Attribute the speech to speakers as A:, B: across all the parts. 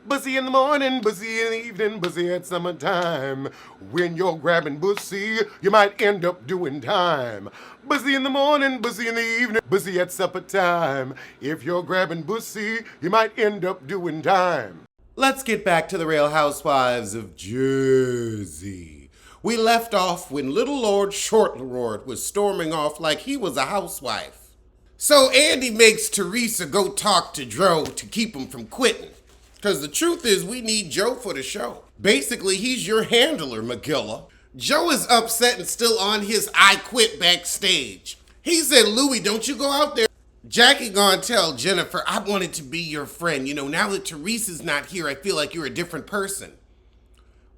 A: Bussy in the morning, bussy in the evening, bussy at summertime. When you're grabbing bussy, you might end up doing time. Bussy in the morning, bussy in the evening, bussy at supper time. If you're grabbing bussy, you might end up doing time. Let's get back to the Real Housewives of Jersey. We left off when little Lord Shortlord was storming off like he was a housewife. So Andy makes Teresa go talk to Joe to keep him from quitting. Because the truth is, we need Joe for the show. Basically, he's your handler, McGilla. Joe is upset and still on his I quit backstage. He said, Louie, don't you go out there. Jackie gonna tell Jennifer, I wanted to be your friend. You know, now that Teresa's not here, I feel like you're a different person.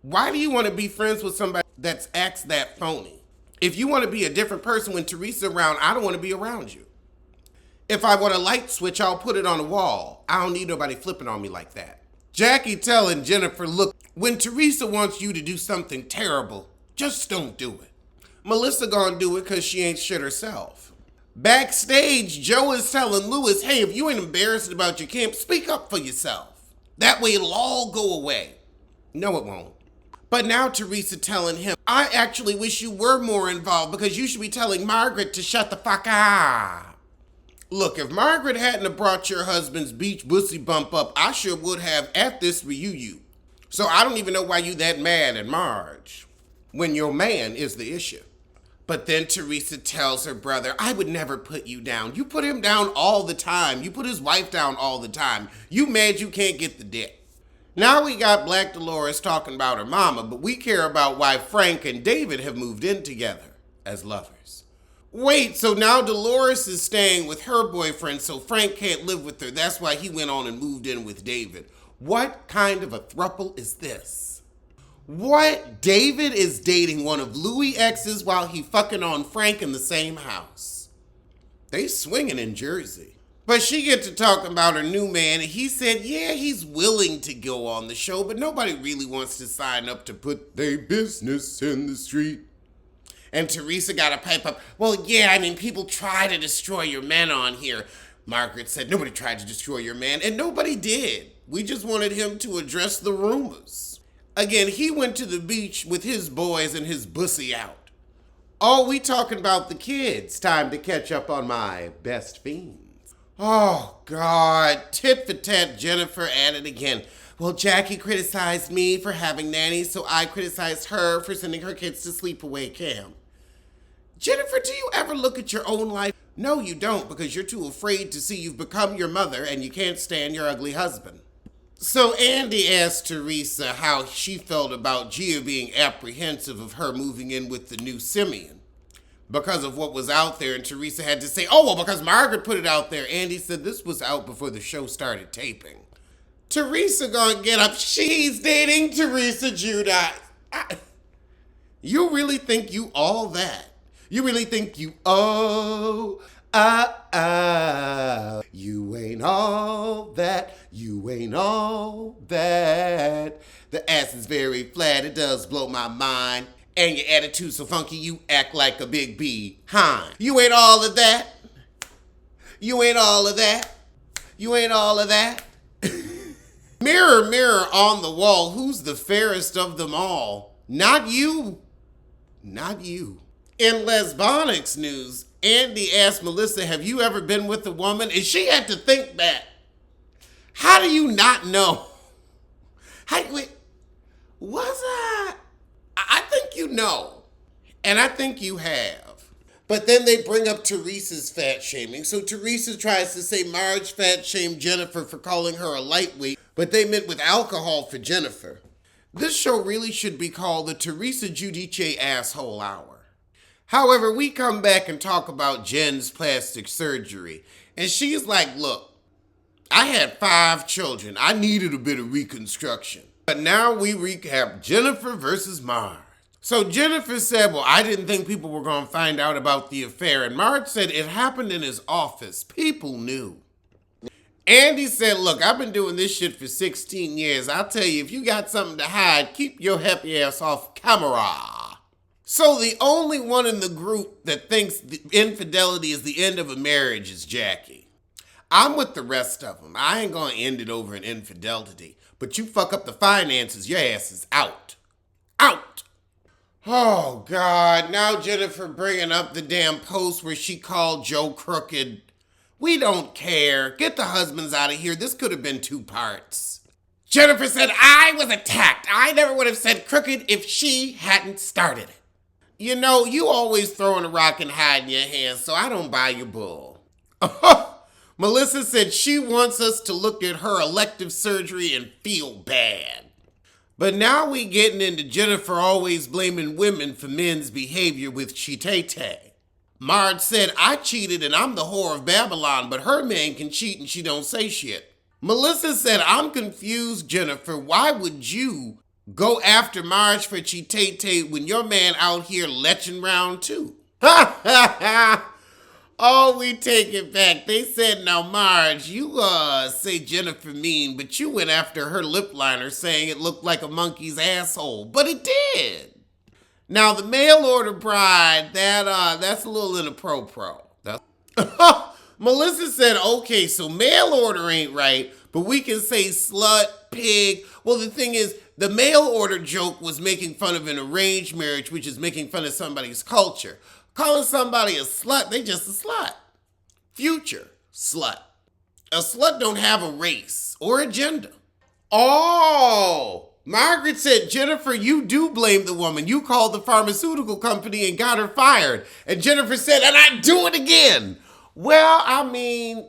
A: Why do you want to be friends with somebody that's acts that phony? If you want to be a different person when Teresa's around, I don't want to be around you. If I want a light switch, I'll put it on the wall. I don't need nobody flipping on me like that. Jackie telling Jennifer, look, when Teresa wants you to do something terrible, just don't do it. Melissa gonna do it because she ain't shit herself. Backstage, Joe is telling Louis, hey, if you ain't embarrassed about your camp, speak up for yourself. That way it'll all go away. No, it won't. But now Teresa telling him, I actually wish you were more involved because you should be telling Margaret to shut the fuck up. Look, if Margaret hadn't have brought your husband's beach bussy bump up, I sure would have at this reunion. So I don't even know why you that mad at Marge, when your man is the issue. But then Teresa tells her brother, I would never put you down. You put him down all the time. You put his wife down all the time. You mad you can't get the dick. Now we got Black Dolores talking about her mama, but we care about why Frank and David have moved in together as lovers. Wait, so now Dolores is staying with her boyfriend, so Frank can't live with her. That's why he went on and moved in with David. What kind of a throuple is this? What? David is dating one of Louis' exes while he fucking on Frank in the same house. They swinging in Jersey. But she get to talking about her new man, and he said, yeah, he's willing to go on the show, but nobody really wants to sign up to put their business in the street. And Teresa got a pipe up. Well, yeah, I mean, people try to destroy your men on here. Margaret said, nobody tried to destroy your man, and nobody did. We just wanted him to address the rumors. Again, he went to the beach with his boys and his bussy out. Oh, we talking about the kids. Time to catch up on my best fiends. Oh, God. Tit for tat, Jennifer at it again. Well, Jackie criticized me for having nannies, so I criticized her for sending her kids to sleepaway camp. Jennifer, do you ever look at your own life? No, you don't, because you're too afraid to see you've become your mother and you can't stand your ugly husband. So Andy asked Teresa how she felt about Gia being apprehensive of her moving in with the new Simeon because of what was out there, and Teresa had to say, oh, well, because Margaret put it out there. Andy said this was out before the show started taping. Teresa gonna get up. She's dating Teresa Judah. You really think you all that? You really think you you ain't all that, you ain't all that. The ass is very flat, it does blow my mind. And your attitude so funky, you act like a big behind. You ain't all of that. You ain't all of that. You ain't all of that. Mirror, mirror on the wall, who's the fairest of them all? Not you. Not you. In Lesbonics news, Andy asked Melissa, have you ever been with a woman? And she had to think back. How do you not know? Wait, was I? I think you know. And I think you have. But then they bring up Teresa's fat shaming. So Teresa tries to say Marge fat shamed Jennifer for calling her a lightweight, but they meant with alcohol for Jennifer. This show really should be called the Teresa Giudice Asshole Hour. However, we come back and talk about Jen's plastic surgery. And she's like, look, I had 5 children. I needed a bit of reconstruction. But now we recap Jennifer versus Marge. So Jennifer said, well, I didn't think people were going to find out about the affair. And Marge said it happened in his office. People knew. Andy said, look, I've been doing this shit for 16 years. I'll tell you, if you got something to hide, keep your happy ass off camera. So the only one in the group that thinks the infidelity is the end of a marriage is Jackie. I'm with the rest of them. I ain't gonna end it over an infidelity. But you fuck up the finances, your ass is out. Out! Oh, God. Now Jennifer bringing up the damn post where she called Joe crooked. We don't care. Get the husbands out of here. This could have been 2 parts. Jennifer said, I was attacked. I never would have said crooked if she hadn't started it. You know, you always throwing a rock and hiding your hands, so I don't buy your bull. Melissa said she wants us to look at her elective surgery and feel bad. But now we getting into Jennifer always blaming women for men's behavior with Chitete. Marge said, I cheated and I'm the whore of Babylon, but her man can cheat and she don't say shit. Melissa said, I'm confused, Jennifer. Why would you go after Marge for Chitete when your man out here leching round too? Ha ha ha! Oh, we take it back. They said, now, Marge, you say Jennifer mean, but you went after her lip liner saying it looked like a monkey's asshole. But it did. Now, the mail order bride, that's a little in a pro. Melissa said, okay, so mail order ain't right, but we can say slut, pig. Well, the thing is, the mail order joke was making fun of an arranged marriage, which is making fun of somebody's culture. Calling somebody a slut, they just a slut. Future slut. A slut don't have a race or a gender. Oh, Margaret said, Jennifer, you do blame the woman. You called the pharmaceutical company and got her fired. And Jennifer said, and I do it again. Well, I mean,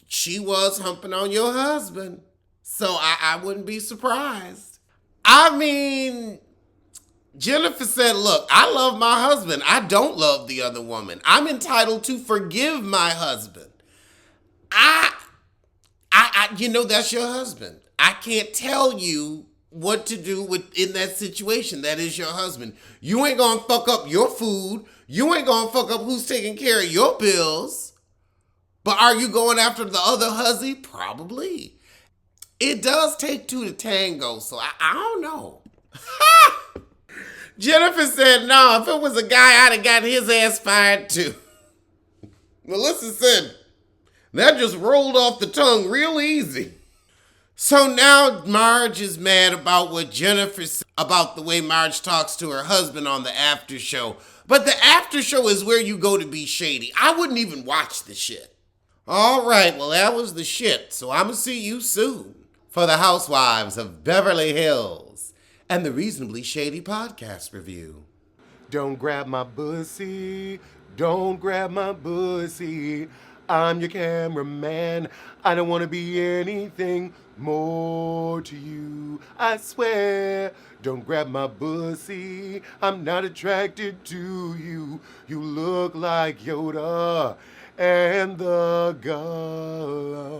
A: she was humping on your husband. So I wouldn't be surprised. I mean, Jennifer said, look, I love my husband. I don't love the other woman. I'm entitled to forgive my husband. You know, that's your husband. I can't tell you what to do in that situation. That is your husband. You ain't gonna fuck up your food. You ain't gonna fuck up who's taking care of your bills. But are you going after the other hussy? Probably. It does take 2 to tango, so I don't know. Jennifer said, no, if it was a guy, I'd have got his ass fired too. Melissa said, that just rolled off the tongue real easy. So now Marge is mad about what Jennifer said about the way Marge talks to her husband on the after show. But the after show is where you go to be shady. I wouldn't even watch the shit. All right, well, that was the shit. So I'm going to see you soon for the Housewives of Beverly Hills and the Reasonably Shady podcast review. Don't grab my pussy. Don't grab my pussy. I'm your cameraman. I don't want to be anything more to you. I swear. Don't grab my pussy. I'm not attracted to you. You look like Yoda and the God.